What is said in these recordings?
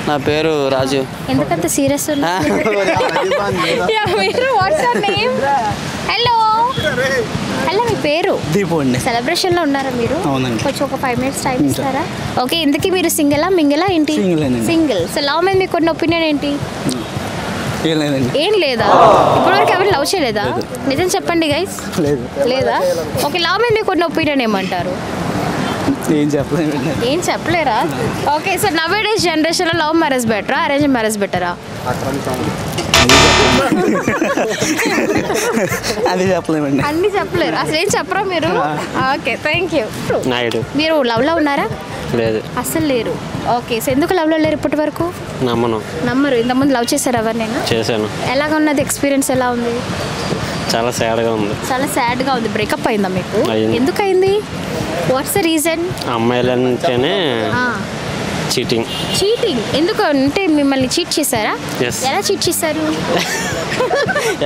నా పేరు రాజు. ఎందుకంత సీరియస్ హలో హలో మీ పేరు దీపు అండి. సెలబ్రేషన్లో ఉన్నారా మీరు? అవునండి. కొంచెం ఒక 5 minutes టైం ఇస్తారా? ఓకే, ఇంతకీ మీరు సింగిలా మింగిలా ఏంటి? సింగిల్. సో లవ్ మీద మీకు కొన్ని ఒపీనియన్ ఏంటి? ఏం లేదా? ఇప్పటివరకు ఎవరు లవ్ చేయలేదా? నిజం చెప్పండి గైస్. లేదా? ఓకే, లవ్ మీద మీకు కొన్ని ఒపీనియన్ ఏమంటారు? ఏం చెప్పలేరా? ఓకే, సో నవేడేస్ జనరేషన్లో లవ్ మ్యారేజ్ బెటరా అరేంజ్ మ్యారేజ్ బెటరా? అది చెప్పలేమండి. అన్ని చెప్పలేరు, అసలు ఏం చెప్పరా మీరు? Okay, thank you. నాయుడు. మీరు లవ్లో ఉన్నారా? లేదు, అసలు లేరు. ఓకే, సో ఎందుకు లవ్లో లేరు ఇప్పటి వరకు? నమ్మరు. ఇంతకుముందు లవ్ చేశారు ఎవరినైనా? చేశాను. ఎలాగ ఉన్నది ఎక్స్పీరియన్స్? ఎలా ఉంది? చాలా సాడ్గా ఉంది. చాలా సాడ్గా ఉంది. బ్రేకప్ అయిందా మీకు? ఎందుకు అయింది? What's the reason? అమ్మాయిలు అంటేనే చీటింగ్. ఎందుకు అంటే మిమ్మల్ని చీట్ చేశారా? ఎలా చీట్ చేశారు?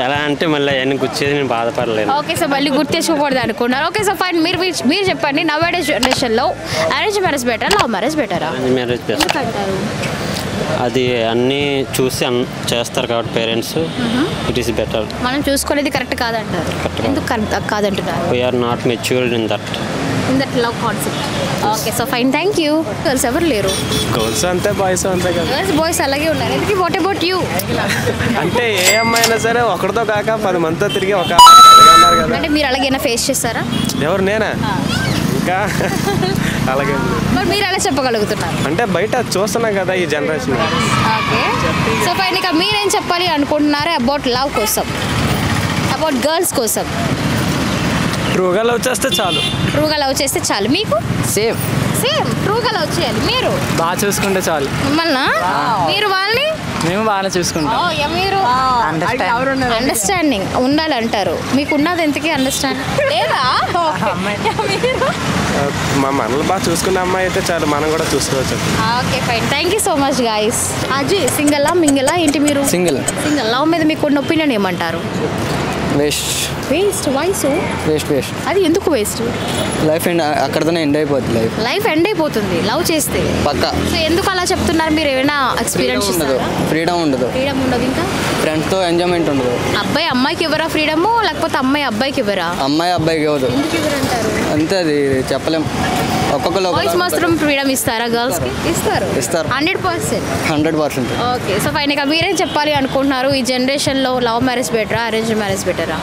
ఎలా అంటే మళ్ళీ అవన్నీ గుర్చేది నేను బాధపడలేదు. ఓకే, సో మళ్ళీ గుర్తు తెచ్చుకోకూడదు అనుకున్నారు. Okay, so fine. మీరు చెప్పండి, నవేడేస్ జనరేషన్లో అరేంజ్ మ్యారేజ్ బెటరా లవ్ మ్యారేజ్ బెటరా? Marriage best. అంటారు అది అన్నీ చూసి చేస్తారు కాబట్టి పేరెంట్స్, ఇట్ ఈస్ బెటర్. మనం చూసుకునేది కరెక్ట్ కాదంటారు. ఎందుకు కాదంటున్నారు? We're not matured in that love concept. Okay, so fine, thank you. Girls ఎవరు లేరు? గర్ల్స్ అంతే, బాయ్స్ అంతే కదా. గర్ల్స్ బాయ్స్ అలాగే ఉన్నారు. ఎందుకు? What about you? అంటే ఏ అమ్మాయి అయినా సరే ఒకరితో కాక 10 మందితో తిరిగి ఒక ఉన్నారు కదా. అంటే మీరు అలాగైనా ఫేస్ చేస్తారా? ఎవరు? నేనా? ఇంకా అలాగే. మరి మీరు ఎలా చెప్పగలుగుతున్నారు? అంటే బయట చూస్తున్నాం కదా ఈ జనరేషన్. Okay, so fine. ఇక మీరేం చెప్పాలి అనుకుంటున్నారు అబౌట్ లవ్ కోసం, అబౌట్ గర్ల్స్ కోసం? ట్రూగా లవ్ చేస్తే చాలు. మీకు? సేమ్ ట్రూగా లవ్ చేయాలి. మీరు బాగా చూసుకుంటే చాలు. మిమ్మల్ని? మీరు వాళ్ళని? మేము బాగానే చూసుకుంటాం. మీరు అండర్స్టాండింగ్ ఉండాలంటారు. మీకు ఉన్నది ఎంతకీ అండర్స్టాండింగ్ లేదా? మా మనల్ని బాగా చూసుకున్న అమ్మాయి అయితే చాలు, మనం కూడా చూసుకోవచ్చు. Okay, fine, thank you so much guys. Ajay, సింగిలా మింగిలా ఏంటి మీరు? సింగిల్. లవ్ మీద మీకు ఉన్న ఒపీనియన్ ఏమంటారు? వేస్ట్. వయసు వేస్ట్. అది ఎందుకు వేస్ట్? లైఫ్ అక్కడతోనే ఎండ్ అయిపోతుంది. లైఫ్ ఎండ్ అయిపోతుంది లవ్ చేస్తే పక్కా. సో ఎందుకు అలా చెప్తున్నారు? మీరు ఏమైనా ఎక్స్పీరియన్స్ ఉండదు, ఫ్రీడమ్ ఉండదు. ఇంకా ఫ్రెండ్స్తో ఎంజాయ్మెంట్ ఉండదు. అబ్బాయి అమ్మాయికి ఇవ్వరా ఫ్రీడమ్, లేకపోతే అమ్మాయి అబ్బాయికి ఇవ్వరా? అమ్మాయి అబ్బాయికి ఇవ్వదు. ఎందుకు ఇవ్వరంటారు? అంతే, అది చెప్పలేం. ఒక్కొక్కరు బాయ్స్ మాత్రం ఫ్రీడమ్ ఇస్తారా గర్ల్స్ కి? ఇస్తారు 100%. Okay, so fine. ఇక మీరేం చెప్పాలి అనుకుంటున్నారు? ఈ జనరేషన్లో లవ్ మ్యారేజ్ బెటరా అరేంజ్ మ్యారేజ్ బెటరా?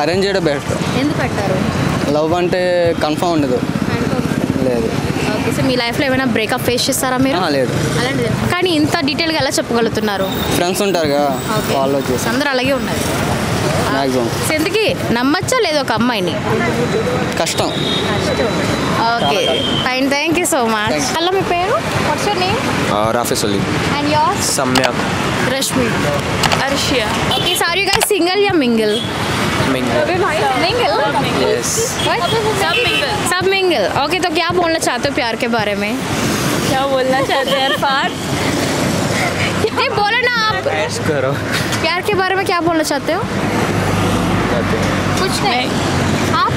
అరేంజ్ చేయడం బెటర్. ఎందుకు అంటారు? లవ్ అంటే కన్ఫర్మ్ ఉండదు. లేదు. ఓకే, సో మీ లైఫ్లో ఏమైనా బ్రేకప్ ఫేస్ చేస్తారా మీరు? లేదు. అలాంటిది. కానీ ఇంత డీటెయిల్గా ఎలా చెప్పగలుగుతున్నారు? ఫ్రెండ్స్ ఉంటారు కదా, వాళ్ళు వచ్చేసి అందరూ అలాగే ఉన్నారు మ్యాక్సిమం. ఎందుకు నమ్మచ్చా లేదు ఒక అమ్మాయిని? కష్టం. Okay, fine, thank you so much. Hello, మీ పేరు? What's your name? Rafees Ali. And yours? Samya. Rashmi. Arshiya. Okay, so are you guys single या mingle? Mingle. Yes. What? सब mingle. Okay, तो क्या बोलना चाहते हो प्यार के बारे में? क्या बोलना चाहते हैं अरफात? नहीं बोलो ना आप. ऐश करो. प्यार के बारे में क्या बोलना चाहते हो? कुछ नहीं. आप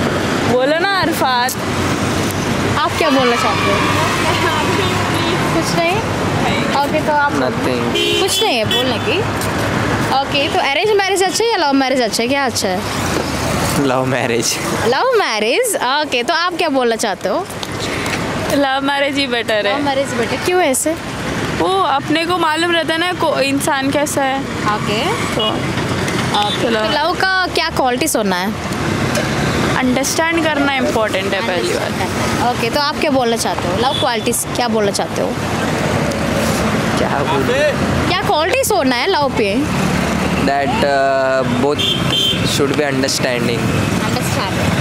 बोलो ना अरफात. आप क्या बोलना चाहते हो? कुछ नहीं. ओके, तो आप कुछ नहीं है बोलने की. ओके, तो अरेंज मैरिज अच्छा है या लव मैरिज अच्छा है? क्या अच्छा है? Love marriage. ओके, तो आप क्या बोलना चाहते हो? लव मैरिज ही बेटर है. लव मैरिज बेटर क्यों ऐसे? वो अपने को मालूम रहता है ना इंसान कैसा है. ओके, तो लव का क्या क्वालिटीज होना है? अंडरस्टैंड करना इम्पोर्टेंट है पहली बात. ओके, तो आप क्या बोलना चाहते हो? लव क्वालिटीज क्या बोलना चाहते हो? क्या क्वालिटीज होना है लव पे? That both should be understanding.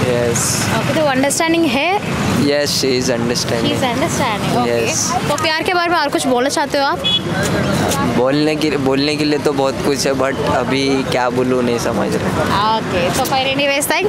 Yes. Okay, तो अंडरस्टैंडिंग है? Yes, she is understanding. Okay. Yes. तो प्यार के बारे में और कुछ बोलना चाहते हो आप? बोलने के लिए तो बहुत कुछ है, बट अभी क्या बोलूँ नहीं समझ रहे. Okay, so fine, anyways, thank